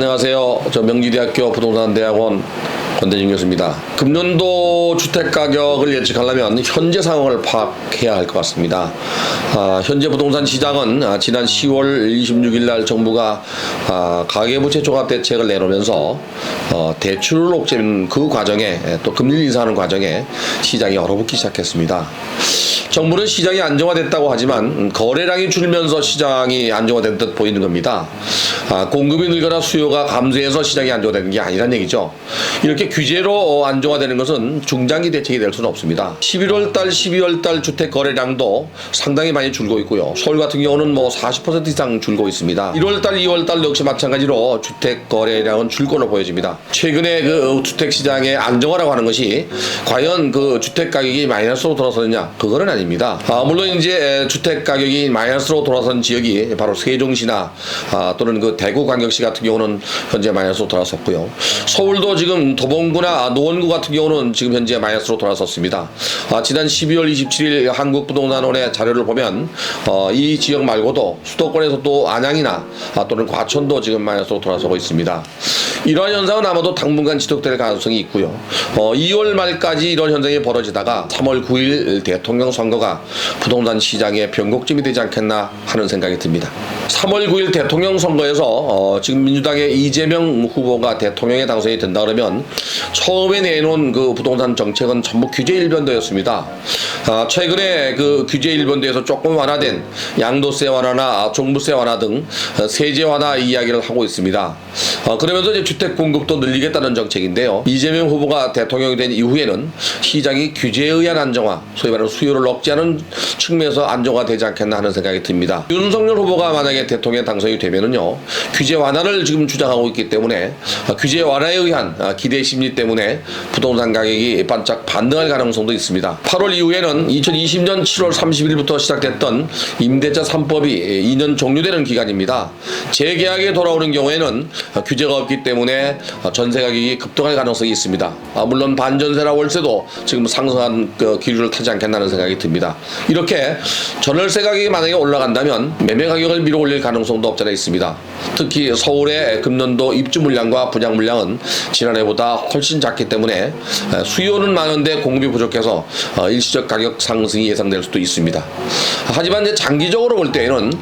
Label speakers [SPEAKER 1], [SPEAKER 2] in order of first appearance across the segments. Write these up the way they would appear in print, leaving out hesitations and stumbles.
[SPEAKER 1] 안녕하세요. 저 명지대학교 부동산대학원 권대중 교수입니다. 금년도 주택가격을 예측하려면 현재 상황을 파악해야 할 것 같습니다. 현재 부동산 시장은 지난 10월 26일 날 정부가 가계부채 종합대책을 내놓으면서 대출을 옥죄는 그 과정에 또 금리를 인상하는 과정에 시장이 얼어붙기 시작했습니다. 정부는 시장이 안정화됐다고 하지만 거래량이 줄면서 시장이 안정화된 듯 보이는 겁니다. 공급이 늘거나 수요가 감소해서 시장이 안정화되는 게 아니란 얘기죠. 이렇게 규제로 안정화되는 것은 중장기 대책이 될 수는 없습니다. 11월달, 12월달 주택 거래량도 상당히 많이 줄고 있고요. 서울 같은 경우는 40% 이상 줄고 있습니다. 1월달, 2월달 역시 마찬가지로 주택 거래량은 줄 걸로 보여집니다. 최근에 그 주택 시장의 안정화라고 하는 것이 과연 그 주택 가격이 마이너스로 돌아서느냐? 그거는 아닙니다. 물론 이제 주택 가격이 마이너스로 돌아선 지역이 바로 세종시나 또는 그 대구광역시 같은 경우는 현재 마이너스로 돌아섰고요. 서울도 지금 도봉구나 노원구 같은 경우는 지금 현재 마이너스로 돌아섰습니다. 지난 12월 27일 한국부동산원의 자료를 보면 이 지역 말고도 수도권에서도 안양이나 또는 과천도 지금 마이너스로 돌아서고 있습니다. 이러한 현상은 아마도 당분간 지속될 가능성이 있고요. 2월 말까지 이런 현상이 벌어지다가 3월 9일 대통령 선거가 부동산 시장의 변곡점이 되지 않겠나 하는 생각이 듭니다. 3월 9일 대통령 선거에서 지금 민주당의 이재명 후보가 대통령에 당선이 된다 그러면 처음에 내놓은 그 부동산 정책은 전부 규제 일변도였습니다. 최근에 그 규제 일변도에서 조금 완화된 양도세 완화나 종부세 완화 등 세제 완화 이야기를 하고 있습니다. 그러면서 이제 주택 공급도 늘리겠다는 정책인데요. 이재명 후보가 대통령이 된 이후에는 시장이 규제에 의한 안정화, 소위 말하는 수요를 억제하는 측면에서 안정화되지 않겠나 하는 생각이 듭니다. 윤석열 후보가 만약에 대통령에 당선이 되면은요, 규제 완화를 지금 주장하고 있기 때문에 규제 완화에 의한 기대 심리 때문에 부동산 가격이 반짝 반등할 가능성도 있습니다. 8월 이후에는 2020년 7월 30일부터 시작됐던 임대차 3법이 2년 종료되는 기간입니다. 재계약에 돌아오는 경우에는 규제가 없기 때문에 전세 가격이 급등할 가능성이 있습니다. 물론 반전세나 월세도 지금 상승한 그 기류를 타지 않겠나는 생각이 듭니다. 이렇게 전월세 가격이 만약에 올라간다면 매매 가격을 밀어 올릴 가능성도 없지 않아 있습니다. 특히 서울의 금년도 입주 물량과 분양 물량은 지난해보다 훨씬 작기 때문에 수요는 많은데 공급이 부족해서 일시적 가격 상승이 예상될 수도 있습니다. 하지만 이제 장기적으로 볼 때에는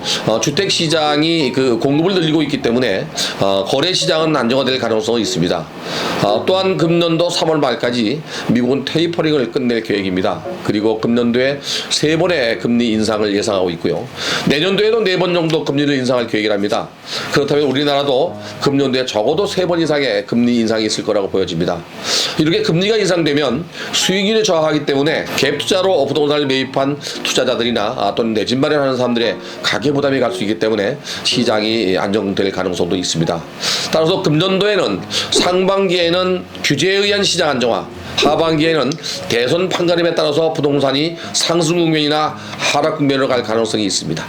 [SPEAKER 1] 주택 시장이 그 공급을 늘리고 있기 때문에 거래 시장은 안정화될 가능성이 있습니다. 또한 금년도 3월 말까지 미국은 테이퍼링을 끝낼 계획입니다. 그리고 금년도에 3번의 금리 인상을 예상하고 있고요. 내년도에도 4번 정도 금리를 인상할 계획이랍니다. 그렇다면 우리나라도 금년도에 적어도 3번 이상의 금리 인상이 있을 거라고 보여집니다. 이렇게 금리가 인상되면 수익률이 저하하기 때문에 갭 투자로 부동산을 매입한 투자자들이나 또는 내 집 마련하는 사람들의 가계 부담이 갈 수 있기 때문에 시장이 안정될 가능성도 있습니다. 따라서 금년도에는 상반기에는 규제에 의한 시장 안정화, 하반기에는 대선 판가름에 따라서 부동산이 상승 국면이나 하락 국면으로 갈 가능성이 있습니다.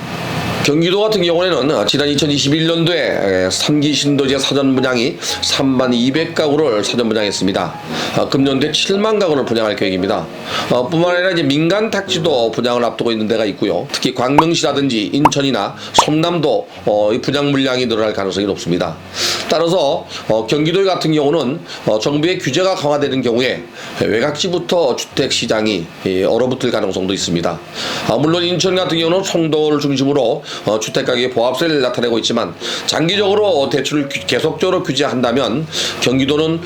[SPEAKER 1] 경기도 같은 경우에는 지난 2021년도에 3기 신도제 사전 분양이 3만 200가구를 사전 분양했습니다. 금년도에 7만 가구를 분양할 계획입니다. 뿐만 아니라 이제 민간 택지도 분양을 앞두고 있는 데가 있고요. 특히 광명시라든지 인천이나 성남도 분양 물량이 늘어날 가능성이 높습니다. 따라서 경기도 같은 경우는 정부의 규제가 강화되는 경우에 외곽지부터 주택 시장이 얼어붙을 가능성도 있습니다. 물론 인천 같은 경우는 송도를 중심으로 주택 가격의 보합세를 나타내고 있지만 장기적으로 대출을 계속적으로 규제한다면 경기도는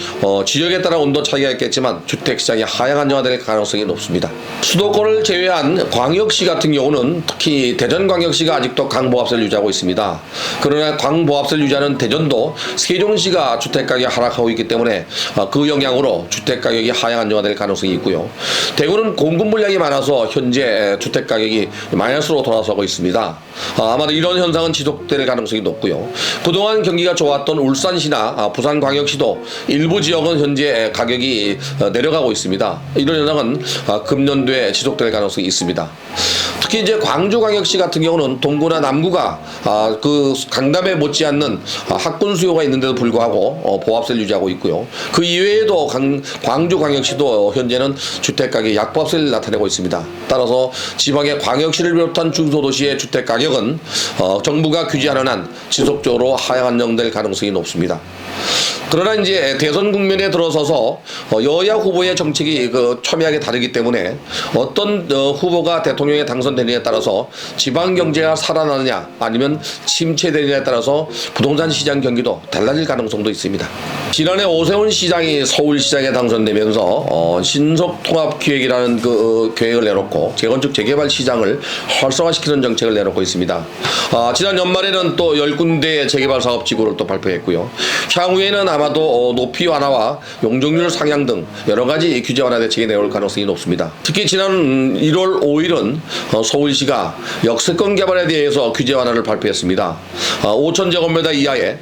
[SPEAKER 1] 지역에 따라 온도 차이가 있겠지만 주택 시장이 하향 안정화될 가능성이 높습니다. 수도권을 제외한 광역시 같은 경우는 특히 대전광역시가 아직도 강보합세를 유지하고 있습니다. 그러나 강보합세를 유지하는 대전도 세종시가 주택 가격이 하락하고 있기 때문에 그 영향으로 주택 가격이 하향 안정화될 가능성이 있고요. 대구는 공급 물량이 많아서 현재 주택 가격이 마이너스로 돌아서고 있습니다. 아마도 이런 현상은 지속될 가능성이 높고요. 그동안 경기가 좋았던 울산시나 부산광역시도 일부 지역은 현재 가격이 내려가고 있습니다. 이런 현상은 금년도에 지속될 가능성이 있습니다. 특히 이제 광주광역시 같은 경우는 동구나 남구가 그 강남에 못지않는 학군 수요가 있는데도 불구하고 보합세를 유지하고 있고요. 그 이외에도 광주광역시도 현재는 주택가격 약보합세를 나타내고 있습니다. 따라서 지방의 광역시를 비롯한 중소도시의 주택가격은 정부가 규제하는 한 지속적으로 하향 안정될 가능성이 높습니다. 그러나 이제 대선 국면에 들어서서 여야 후보의 정책이 첨예하게 다르기 때문에 어떤 후보가 대통령에 당선되느냐에 따라서 지방 경제가 살아나느냐 아니면 침체되느냐에 따라서 부동산 시장 경기도 달라질 가능성도 있습니다. 지난해 오세훈 시장이 서울시장에 당선되면서 신속통합기획이라는 그 계획을 내놓고 재건축 재개발 시장을 활성화시키는 정책을 내놓고 있습니다. 지난 연말에는 또 10군데의 재개발 사업 지구를 또 발표했고요. 향후에는 아마도 높이 완화와 용적률 상향 등 여러 가지 규제 완화 대책이 내올 가능성이 높습니다. 특히 지난 1월 5일은 서울시가 역세권 개발에 대해서 규제 완화를 발표했습니다. 5,000제곱미터 이하의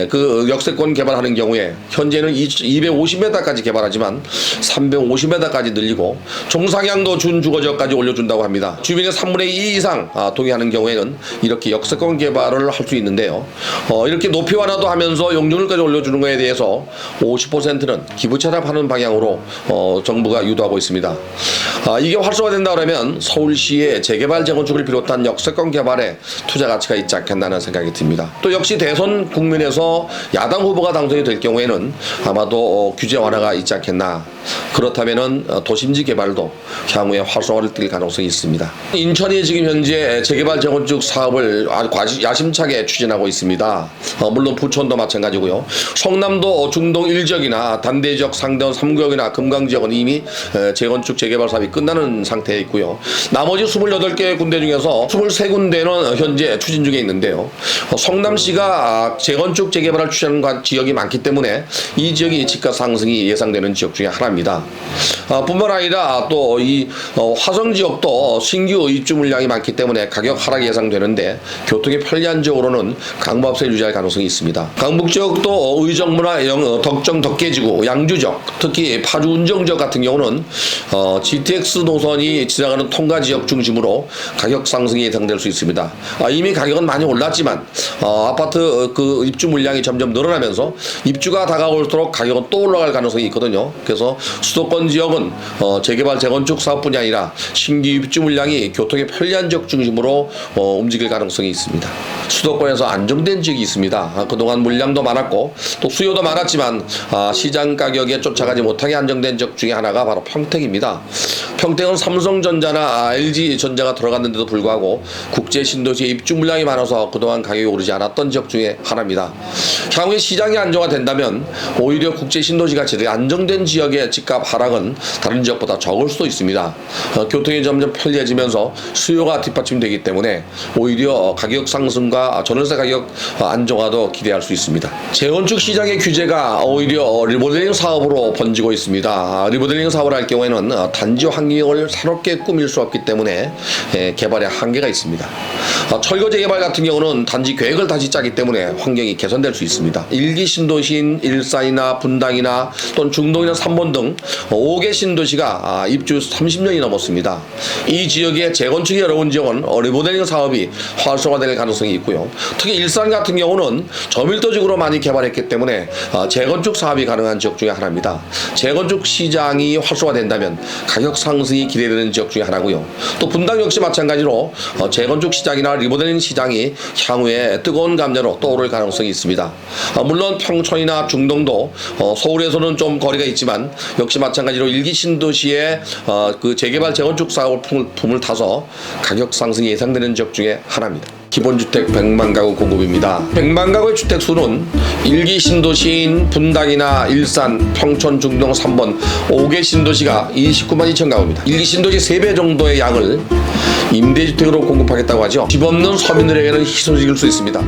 [SPEAKER 1] 그 역세권 개발하는 경우에 현재는 250m까지 개발하지만 350m까지 늘리고 종상향도 준주거지역까지 올려준다고 합니다. 주민의 3분의 2 이상 동의하는 경우에는 이렇게 역세권 개발을 할 수 있는데요. 이렇게 높이 완화도 하면서 용적률까지 올려주는 것에 대해서 50%는 기부 체납하는 방향으로 정부가 유도하고 있습니다. 이게 활성화된다 그러면 서울시의 재개발 재건축을 비롯한 역세권 개발에 투자 가치가 있지 않겠나는 생각이 듭니다. 또 역시 대선 국면에서 야당 후보가 당선이 될 경우에는 아마도 규제 완화가 있지 않겠나. 그렇다면은 도심지 개발도 향후에 활성화를 띨 가능성이 있습니다. 인천이 지금 현재 재개발 재건축 사업을 아주 야심차게 추진하고 있습니다. 물론 부천도 마찬가지고요. 성남도 중동 1지역이나 단대지역 상대원 3구역이나 금강지역은 이미 재건축 재개발 사업이 끝나는 상태에 있고요. 나머지 28개 군데 중에서 23군데는 현재 추진 중에 있는데요. 성남시가 재건축 재개발을 추진하는 지역이 많기 때문에 이 지역이 집값 상승이 예상되는 지역 중에 하나입니다. 뿐만 아니라 또 이 화성 지역도 신규 입주 물량이 많기 때문에 가격 하락이 예상되는데 교통이 편리한 지역으로는 강보합세 유지할 가능성이 있습니다. 강북 지역도 의정부나 덕정 덕계지구, 양주 지역, 특히 파주 운정 지역 같은 경우는 GTX 노선이 지나가는 통가 지역 중심으로 가격 상승이 예상될 수 있습니다. 이미 가격은 많이 올랐지만 아파트 그 입주 물량이 점점 늘어나면서 입주가 다가올수록 가격은 또 올라갈 가능성이 있거든요. 그래서 수도권 지역은 재개발 재건축 사업뿐이 아니라 신규 입주 물량이 교통에 편리한 지역 중심으로 움직일 가능성이 있습니다. 수도권에서 안정된 지역이 있습니다. 그동안 물량도 많았고 또 수요도 많았지만 시장 가격에 쫓아가지 못하게 안정된 지역 중에 하나가 바로 평택입니다. 평택은 삼성전자나 LG전자가 들어갔는데도 불구하고 국제 신도시에 입주 물량이 많아서 그동안 가격이 오르지 않았던 지역 중에 하나입니다. 향후에 시장이 안정화된다면 오히려 국제 신도시 같이 안정된 지역의 집값 하락은 다른 지역보다 적을 수도 있습니다. 교통이 점점 편리해지면서 수요가 뒷받침되기 때문에 오히려 가격 상승과 전월세 가격 안정화도 기대할 수 있습니다. 재건축 시장의 규제가 오히려 리모델링 사업으로 번지고 있습니다. 리모델링 사업을 할 경우에는 단지 환경을 새롭게 꾸밀 수 없기 때문에 개발에 한계가 있습니다. 철거 재개발 같은 경우는 단지 계획을 다시 짜기 때문에 환경이 개선될 수 있습니다. 1기 신도시인 일산이나 분당이나 또는 중동이나 삼본 등 5개 신도시가 입주 30년이 넘었습니다. 이 지역의 재건축이 어려운 지역은 리모델링 사업이 활성화될 가능성이 있고요. 특히 일산 같은 경우는 저밀도지구로 많이 개발했기 때문에 재건축 사업이 가능한 지역 중에 하나입니다. 재건축 시장이 활성화된다면 가격 상승이 기대되는 지역 중에 하나고요. 또 분당 역시 마찬가지로 재건축 시장이나 리모델링 시장이 향후에 뜨거운 감자로 떠오를 가능성이 있습니다. 물론 평촌이나 중동도 서울에서는 좀 거리가 있지만 역시 마찬가지로 1기 신도시의 그 재개발 재건축 사업을 품을 타서 가격 상승이 예상되는 지역 중에 하나입니다. 기본주택 100만 가구 공급입니다. 100만 가구의 주택수는 1기 신도시인 분당이나 일산, 평촌, 중동 3번 5개 신도시가 29만 2천 가구입니다. 1기 신도시 3배 정도의 양을 임대주택으로 공급하겠다고 하죠. 집 없는 서민들에게는 희소식일 수 있습니다.